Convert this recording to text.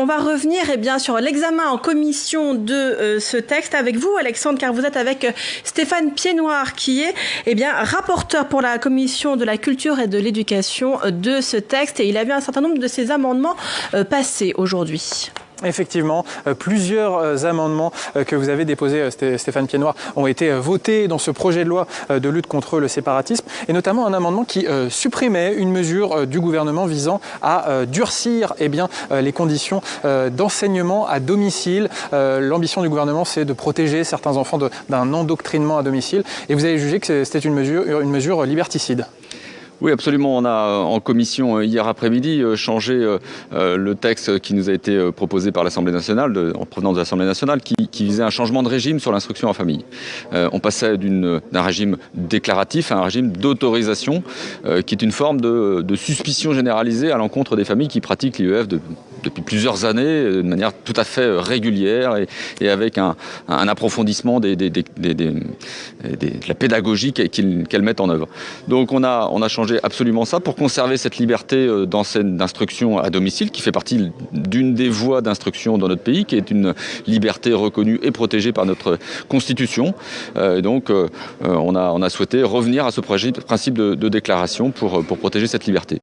on va revenir sur l'examen en commission de ce texte avec vous, Alexandre, car vous êtes avec Stéphane Piednoir, qui est rapporteur pour la commission de la culture et de l'éducation de ce texte. Et il a vu un certain nombre de ces amendements passer aujourd'hui. Effectivement, plusieurs amendements que vous avez déposés, Stéphane Piednoir, ont été votés dans ce projet de loi de lutte contre le séparatisme, et notamment un amendement qui supprimait une mesure du gouvernement visant à durcir les conditions d'enseignement à domicile. L'ambition du gouvernement, c'est de protéger certains enfants d'un endoctrinement à domicile, et vous avez jugé que c'était une mesure liberticide. Oui, absolument. On a en commission hier après-midi changé le texte qui nous a été proposé par l'Assemblée nationale, en provenance de l'Assemblée nationale, qui visait un changement de régime sur l'instruction en famille. On passait d'un régime déclaratif à un régime d'autorisation, qui est une forme de suspicion généralisée à l'encontre des familles qui pratiquent l'IEF depuis plusieurs années, de manière tout à fait régulière et avec un approfondissement de la pédagogie qu'elles mettent en œuvre. Donc on a changé absolument ça pour conserver cette liberté d'instruction à domicile qui fait partie d'une des voies d'instruction dans notre pays, qui est une liberté reconnue et protégée par notre Constitution. Donc on a souhaité revenir à ce principe de déclaration pour protéger cette liberté.